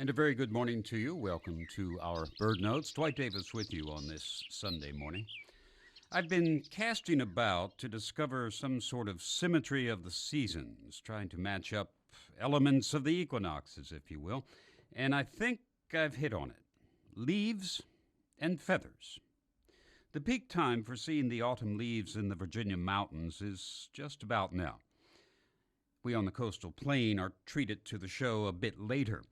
And a very good morning to you. Welcome to our Bird Notes. Dwight Davis with you on this Sunday morning. I've been casting about to discover some sort of symmetry of the seasons, trying to match up elements of the equinoxes, if you will, and I think I've hit on it. Leaves and feathers. The peak time for seeing the autumn leaves in the Virginia mountains is just about now. We on the coastal plain are treated to the show a bit later.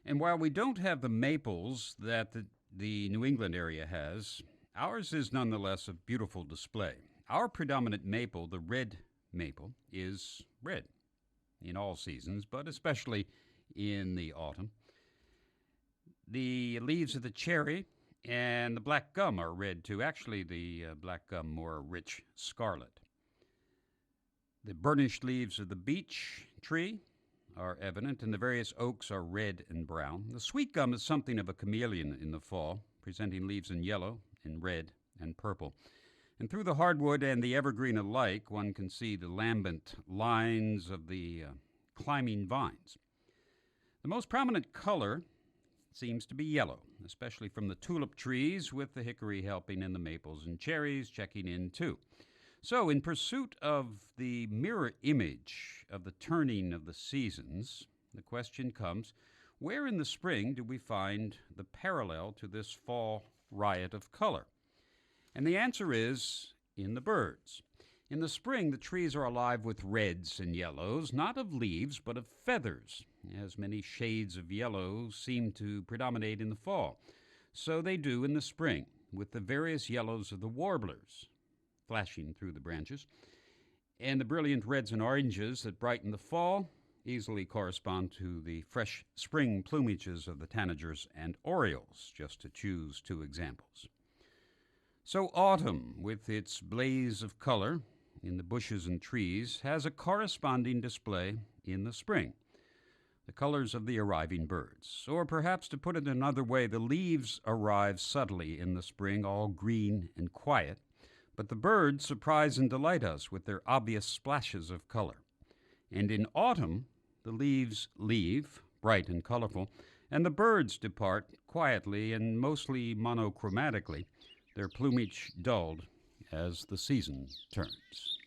And while we don't have the maples that the New England area has, ours is nonetheless a beautiful display. Our predominant maple, the red maple, is red in all seasons, but especially in the autumn. The leaves of the cherry and the black gum are red too. Actually, the black gum more rich scarlet. The burnished leaves of the beech tree are evident, and the various oaks are red and brown. The sweet gum is something of a chameleon in the fall, presenting leaves in yellow, in red, and purple. And through the hardwood and the evergreen alike, one can see the lambent lines of the climbing vines. The most prominent color seems to be yellow, especially from the tulip trees, with the hickory helping and the maples and cherries checking in too. So, in pursuit of the mirror image of the turning of the seasons, the question comes, where in the spring do we find the parallel to this fall riot of color? And the answer is in the birds. In the spring, the trees are alive with reds and yellows, not of leaves, but of feathers, as many shades of yellow seem to predominate in the fall. So they do in the spring, with the various yellows of the warblers flashing through the branches, and the brilliant reds and oranges that brighten the fall easily correspond to the fresh spring plumages of the tanagers and orioles, just to choose two examples. So autumn, with its blaze of color in the bushes and trees, has a corresponding display in the spring, the colors of the arriving birds. Or perhaps, to put it another way, the leaves arrive subtly in the spring, all green and quiet, but the birds surprise and delight us with their obvious splashes of color. And in autumn, the leaves leave, bright and colorful, and the birds depart quietly and mostly monochromatically, their plumage dulled as the season turns.